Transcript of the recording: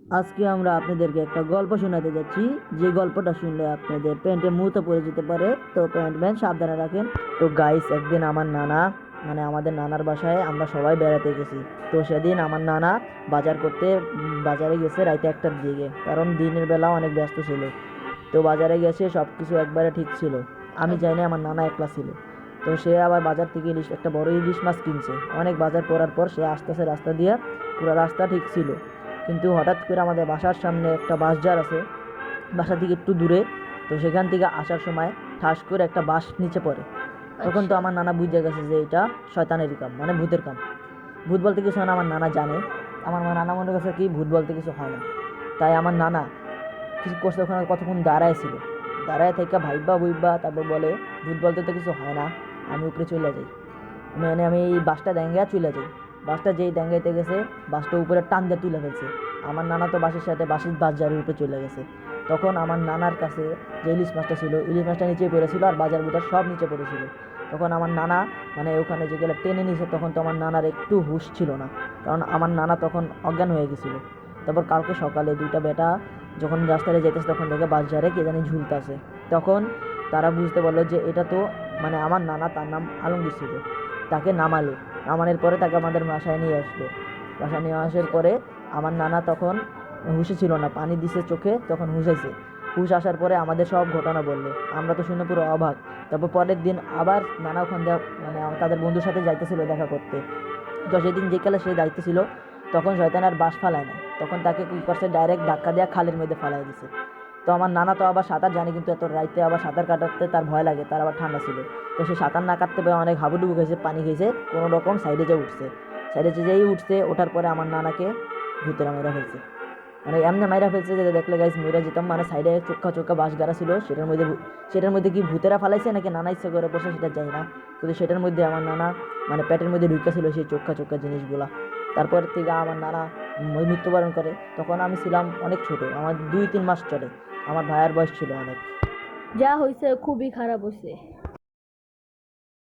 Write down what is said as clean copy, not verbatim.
আজকে আমরা আপনাদেরকে একটা গল্প শোনাতে যাচ্ছি। যে গল্পটা শুনলে আপনাদের প্যান্টে মুতো পড়ে যেতে পারে, তো প্যান্ট ম্যান সাবধানে রাখেন। তো গাইস, একদিন আমার নানা মানে আমাদের নানার বাসায় আমরা সবাই বেড়াতে গেছি। তো সেদিন আমার নানা বাজার করতে বাজারে গেছে রাইতে 1টার দিকে, কারণ দিনের বেলা অনেক ব্যস্ত ছিল। তো বাজারে গেছে, সব কিছু একবারে ঠিক ছিল। আমি জানি আমার নানা একলা ছিল। তো সে আবার বাজার থেকে একটা বড় ইলিশ মাছ কিনছে। অনেক বাজার করার পর সে আসতেছে রাস্তা দিয়ে, পুরো রাস্তা ঠিক ছিল। কিন্তু হঠাৎ করে আমাদের বাসার সামনে একটা বাঁশঝাড় আছে, বাসা থেকে একটু দূরে। তো সেখান থেকে আসার সময় ঠাস করে একটা বাঁশ নিচে পড়ে। তখন তো আচ্ছা। আমার নানা বুঝে গেছে যে এটা শয়তানেরই কাম, মানে ভূতের কাম। ভূত বলতে কিছু হয় না, আমার নানা জানে। আমার নানা মনে করছে কি ভূত বলতে কিছু হয় না। তাই আমার নানা কিছু করছে, ওখানে কতক্ষণ দাঁড়ায় ছিল। দাঁড়ায় থেকে ভাইবা বুইবা তারপর বলে, ভূত বলতে তো কিছু হয় না, আমি উপরে চলে যাই। আমি এই বাসটা ড্যাঙ্গা চলে যাই। বাসটা যেই ড্যাঙ্গাইতে গেছে, বাসটা উপরে টান দিয়ে তুলে ফেলছে। আমার নানা তো বাসের সাথে বাস জারির উপরে চলে গেছে। তখন আমার নানার কাছে যে ইলিশ মাছটা ছিল, ইলিশ মাছটা নিচে পড়েছিল, আর বাজার বুজার সব নিচে পড়েছিল। তখন আমার নানা মানে ওখানে যে গেলে টেনে নিয়েছে, তখন তো আমার নানার একটু হুঁশ ছিল না, কারণ আমার নানা তখন অজ্ঞান হয়ে গেছিলো। তারপর কালকে সকালে দুইটা বেটা যখন রাস্তায় যেতেছে, তখন দেখে বাস ঝাড়ে কে জানি ঝুলতেছে। তখন তারা বুঝতে পারলো যে এটা তো মানে আমার নানা, তার নাম আলমগীর ছিল। তাকে নামালো। নামানোর পরে তাকে আমাদের বাসায় নিয়ে আসলো। বাসায় নিয়ে আসার আচ্ছা। পরে আমার নানা তখন হুঁশে ছিল না, পানি দিছে চোখে, তখন হুঁশ হয়েছে। হুঁশ আসার পরে আমাদের সব ঘটনা বললো। আমরা তো শুনে পুরো অবাক। তারপর পরের দিন আবার নানা ওখান দিয়ে মানে তাদের বন্ধুর সাথে যাইতেছিল দেখা করতে। তো সেদিন যেকালে সে দায়িত্ব ছিল, তখন শয়তান আর বাস ফালায় নাই, তখন তাকে কি করছে, ডাইরেক্ট ধাক্কা দেওয়া খালের মধ্যে ফালাই দিছে। তো আমার নানা তো আবার সাঁতার জানে, কিন্তু এত রাইতে আবার সাঁতার কাটাতে তার ভয় লাগে, তার আবার ঠান্ডা ছিল। তো সে সাঁতার না কাটতে পেরে অনেক হাবুডুবু খেয়েছে, পানি খেয়েছে, কোনো রকম সাইডে যে উঠছে। সাইডে যেই উঠছে, ওঠার পরে আমার নানাকে ভূতেরা মেরা ফেলছে। মানে এমনি মাইরা ফেলছে যে দেখলে গাইস মইরা যেতাম। মানে সাইডে চোখা চোখা বাঁশ গাড়া ছিল, সেটার মধ্যে কি ভূতেরা ফালাইছে নাকি নানা ইচ্ছা করে বসে সেটা জানি না। কিন্তু সেটার মধ্যে আমার নানা মানে পেটের মধ্যে ঢুকে ছিল সেই চোখা চোখা জিনিসগুলা। তারপর থেকে আমার নানা মৃত্যুবরণ করে। তখন আমি ছিলাম অনেক ছোট, আমার 2-3 মাস চলে। আমার ভাইয়ের বয়স ছিল অনেক। যা হইছে খুবই খারাপ হইছে।